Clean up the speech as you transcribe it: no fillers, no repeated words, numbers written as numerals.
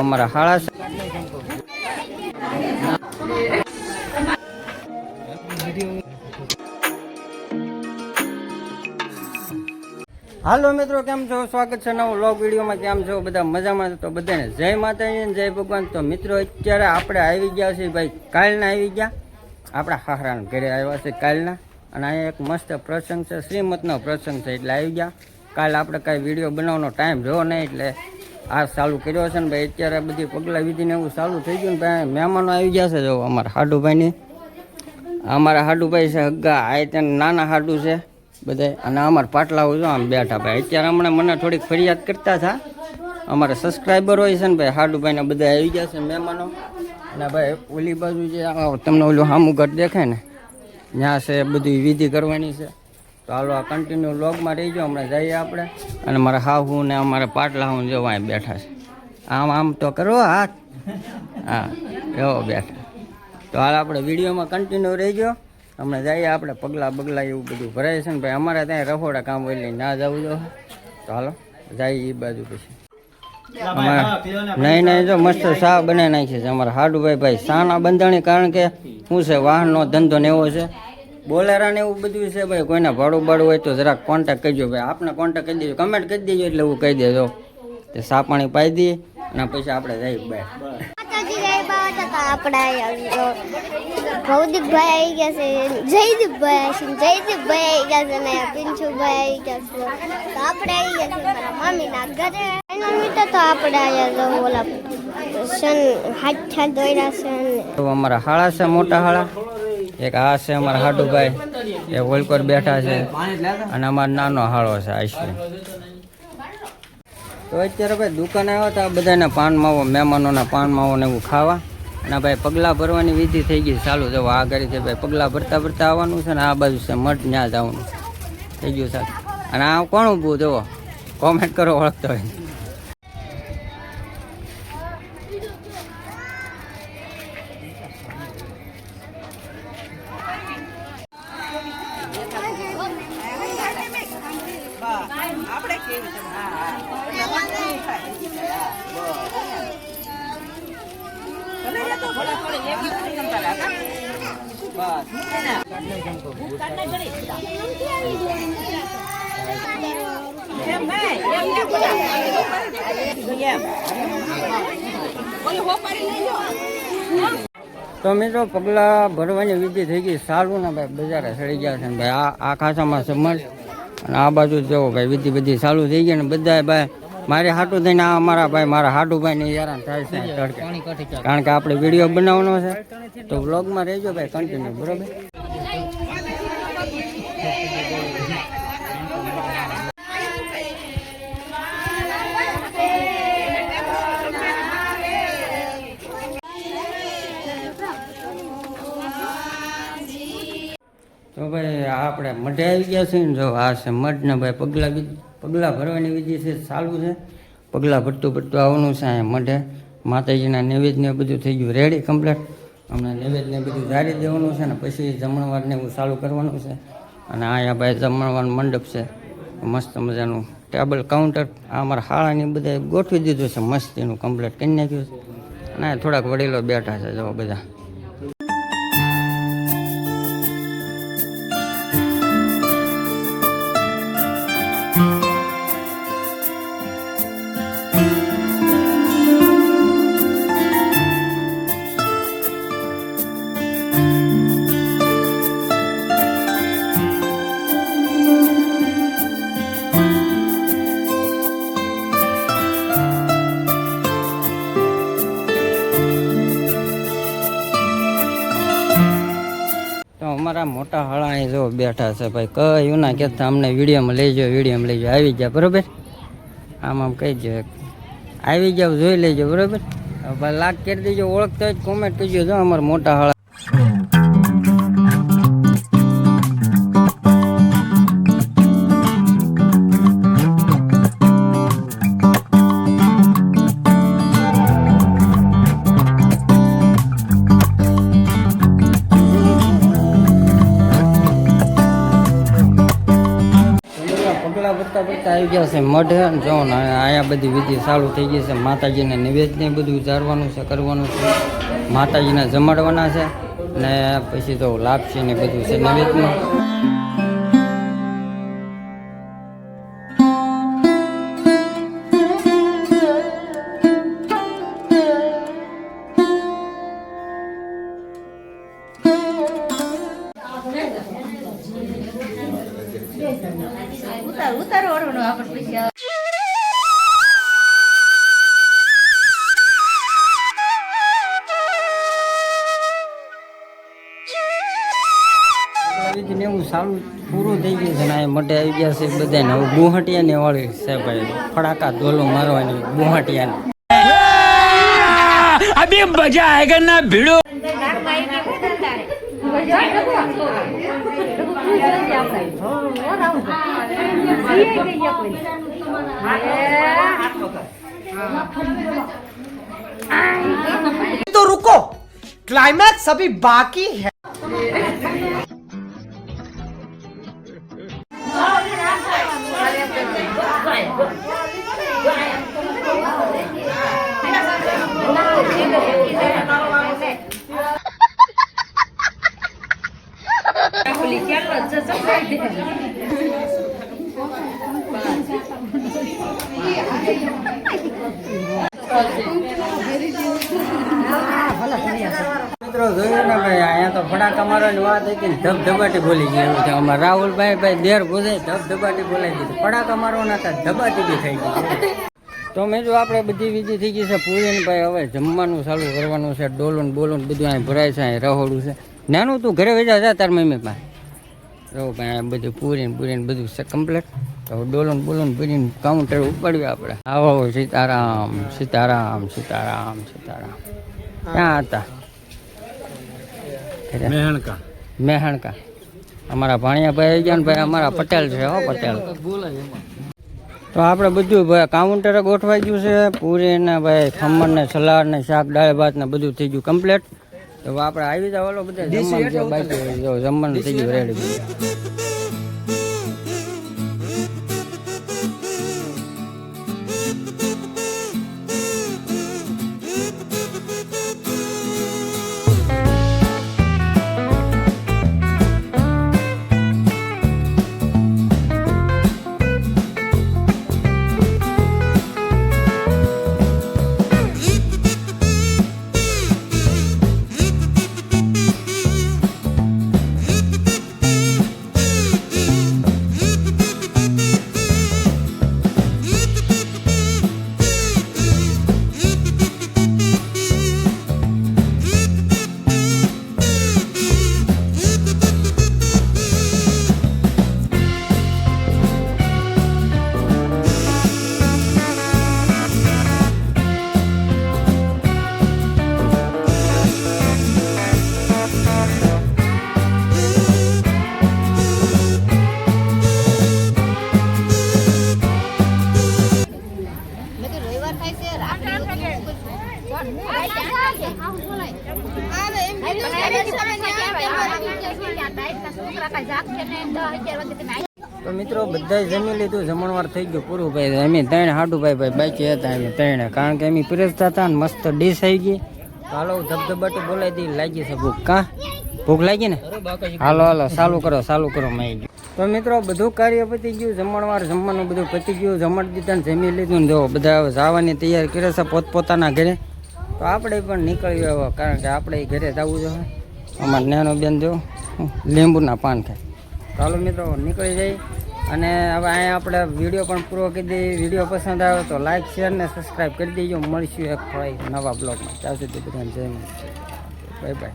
અમારા હાળા હાલો મિત્રો, કેમ છો? સ્વાગત છે નવો વ્લોગ વિડીયોમાં. કેમ છો બધા? મજામાં? તો બધાને જય માતાજી અને જય ભગવાન. તો મિત્રો અત્યારે આપણે આવી ગયા છીએ ભાઈ, કાલના આવી ગયા આપણા હાહરાના ઘરે આવ્યા છે કાલના. અને અહીંયા એક મસ્ત પ્રસંગ છે, શ્રીમતનો પ્રસંગ છે એટલે આવી ગયા. કાલ આપણે કાંઈ વિડીયો બનાવવાનો ટાઈમ રહ્યો નહીં એટલે આ ચાલુ કર્યો છે ને ભાઈ. અત્યારે બધી પગલાં વિધિને એવું ચાલુ થઈ ગયું ને ભાઈ. મહેમાનો આવી ગયા છે જો અમારા હાડુભાઈની. અમારા હાડુભાઈ છે હગ્ગા, આ ત્યાં નાના હાડુ છે બધા. અને અમારા પાટલાઓ જો આમ બેઠા ભાઈ. અત્યારે હમણાં મને થોડીક ફરિયાદ કરતા હતા અમારા સબસ્ક્રાઈબર હોય છે ને ભાઈ, હાડુભાઈને બધા આવી ગયા છે મહેમાનો. અને ભાઈ ઓલી બાજુ જે તમને ઓલું સામું ઘર દેખાય ને, ત્યાં છે બધી વિધિ કરવાની છે. તો હાલો આ કન્ટિન્યુ વ્લોગમાં રહી જાઓ, હમણાં જઈએ આપણે. અને મારા હાહુ ને અમારા પાટલા હું જો અહીં બેઠા છે. આમ આમ તો કરો હાથ, હા એવો બેઠા. તો હાલ આપણે વિડીયોમાં કન્ટિન્યુ રહી જાઓ. હમણાં જઈએ આપણે, પગલાં બગલા એવું બધું ભરાય છે ને ભાઈ. અમારે ત્યાં રખોડા કામ હોય એટલે ના જવું જો. તો હાલો જઈએ એ બાજુ પછી. નહીં નહીં જો મસ્ત શા બનાવી નાખી છે અમારા હાડુભાઈ ભાઈ. શાના બંધાણી, કારણ કે શું છે વાહનનો ધંધો ને એવો છે, બોલેરા ને એવું બધું છે ભાઈ. કોઈને ભાડું બાડું હોય તો જરાક કોન્ટેક્ટ કરજો ભાઈ. આપને કોન્ટેક્ટ કરી દેજો, કમેન્ટ કરી દેજો એટલે એવું કહી દેજો. તે સા પાણી પાઈ દઈએ અને પછી આપણે જઈએ બહાર. ભૌદિકભાઈ આવી ગયા છે, જયદીપભાઈ આવી છે, જયદીપભાઈ આવી ગયા છે ને પિંછુભાઈ આવી ગયા છે. તો આપણે આવી ગયા છે મારા મામીના ઘરે. એના મીટર તો આપણે આવ્યા તો ઓલા હાથ દોડ્યા છે. તો અમારા હાળા છે, મોટા હાળા. એક આ છે અમારા હાડુભાઈ, એ હોલકોર બેઠા છે. અને અમારો નાનો હાળો છે આઈસ્ક્રીમ. તો અત્યારે ભાઈ દુકાને આવ્યા હતા બધાને પાન માવો, મહેમાનોના પાન માવો ને એવું ખાવા. અને ભાઈ પગલાં ભરવાની વિધિ થઈ ગઈ ચાલુ. જવો આ ઘરે છે ભાઈ, પગલાં ભરતા ભરતા આવવાનું છે ને આ બાજુ છે મઠ, ત્યાં જવાનું થઈ ગયું સાહેબ. અને આ કોણ ઊભું જુઓ, કોમેન્ટ કરો ઓળખતો હોય. તો મિત્રો પગલાં ભરવાની વિધિ થઈ ગઈ સારું ને ભાઈ. બજારે સડી ગયા છે ને ભાઈ. આ ખાસામાં સમજ અને આ બાજુ જવો ભાઈ, વિધિ બધી ચાલુ થઈ ગઈ ને બધા ભાઈ મારે હાટું થઈને આ અમારા ભાઈ, મારા હાડુભાઈ ને હેરાન થાય છે તડકે. કારણ કે આપણે વિડીયો બનાવવાનો છે તો વ્લોગમાં રહેજો ભાઈ કન્ટિન્યુ, બરોબર? તો ભાઈ આપણે મઢે આવી ગયા છે ને, જો આ છે મઢ ને ભાઈ. પગલાં ભરવાની વિધિ છે ચાલુ છે. પગલાં ભરતું ભરતું આવવાનું છે અહીંયા મઢે. માતાજીના નૈવેદ્ય બધું થઈ ગયું રેડી કમ્પ્લીટ. હમણાં નૈવેદ્ય બધું જારી દેવાનું છે ને પછી જમણવારને એવું ચાલુ કરવાનું છે. અને અહીંયા ભાઈ જમણવારનું મંડપ છે, મસ્ત મજાનું ટેબલ કાઉન્ટર. આ અમારા હાળાની બધા ગોઠવી દીધું છે, મસ્ત એનું કમ્પ્લીટ કરી નાખ્યું છે. અને થોડાક વડીલો બેઠા છે જો બધા. અમારા મોટા હાળા અહીં જો બેઠા છે ભાઈ. કયું ના કહેતા અમને વિડીયોમાં લઈ જાઓ આવી ગયા, બરોબર? આમ આમ કહી દો, આવી જાવ જોઈ લેજો, બરોબર? ભાઈ લાગ કરી દેજો, ઓળખતા હોય કોમેન્ટ કરજો. જો અમારા મોટા હાળા આવી ગયા છે મઢે અને જો ને અહીંયા બધી વિધિ ચાલુ થઈ ગઈ છે. માતાજીને નિવેદને બધું ઉજારવાનું છે, કરવાનું છે, માતાજીને જમાડવાના છે ને પછી તો લાપસી ને બધું છે નિવેદનું. ઉતારો ઓરવાનો આપણે પૈસા વિધિને એવું સારું પૂરું થઈ ગયું છે ને અહીંયા મઢે આવી ગયા છે બધાને. હવે ગુહાટિયાને વાળી છે ભાઈ, ફડાકા ધોલો મારવાની ગુહાટિયાને. अभी मजा आएगा ना भिड़ो. तो रुको, क्लाइमैक्स अभी बाकी है. મિત્રો જોયું ને ભાઈ, અહીંયા તો ફટાકા મારવાની વાત હતી ને ધબધબાટી બોલી ગઈ એવું છે. અમારા રાહુલભાઈ ભાઈ દેર બોલાય ધબધબાટી બોલાઈ દીધું, ફટાકા મારવાના હતા ધબાટી બી થઈ ગઈ. તો મિત્રો આપણે બધી વિધિ થઈ ગઈ છે પૂરી ને ભાઈ. હવે જમવાનું ચાલુ કરવાનું છે. ડોલું બોલું બધું અહીં ભરાય છે, અહીં રહોડું છે. નાનું તું ઘરે વેજા જા તાર મમ્મી પાસે રહો ભાઈ. અહીં બધું પૂરી બધું છે કમ્પ્લીટ. તો ડોલું બોલું ભરીને કાઉન્ટર ઉપાડ્યું આપણે. આવો સીતારામ સીતારામ સીતારામ સીતારામ. ક્યાં હતા? મેહણકા. અમારા ભાણિયાભાઈ આવી ગયા ને ભાઈ, અમારા પટેલ છે હો પટેલ. તો આપણે બધું ભાઈ કાઉન્ટરે ગોઠવાઈ ગયું છે. પૂરી ને ભાઈ ખમણ ને સલાડ ને શાક દાળ ભાત ને બધું થઈ ગયું કમ્પ્લીટ. તો આપણે આવી જાવ ઓલો બધા જમવાનું છે બાકી, જો જમવાનું થઈ ગયું રેડી. તો મિત્રો બધા જમી લીધું, જમણવાર થઈ ગયું પૂરું ભાઈ. અમે ત્રણ હાડુભાઈ બાકી હતા અમે ત્રણે, કારણ કે અમે પીરસતા હતા ને મસ્ત ડીશ આવી ગઈ. હાલો ધબધબાટી બોલાવી દી, લાગી છે ભૂખ. કા ભૂખ લાગી ને? હાલો હાલો ચાલુ કરો મેં. તો મિત્રો બધું કાર્ય પતી ગયું, જમણવાર જમવાનું બધું પતી ગયું, જમણ દીધા ને જમી લીધું ને જો બધા હવે જવાની તૈયારી કરે છે પોતપોતાના ઘરે. તો આપણે પણ નીકળ્યું હવે, કારણ કે આપણે ઘરે જવું જોઈએ. અમારે નાનો બેન જો લીંબુના પાન ખાય. ચાલો મિત્રો નીકળી જાય. અને હવે અહીંયા આપણે વિડીયો પણ પૂરો કરી દઈએ. વિડીયો પસંદ આવે તો લાઈક શેર ને સબસ્ક્રાઈબ કરી દેજો. મળીશું એક થોડા નવા બ્લોગમાં. ત્યાં સુધી બધાને જય માતા. Bye bye.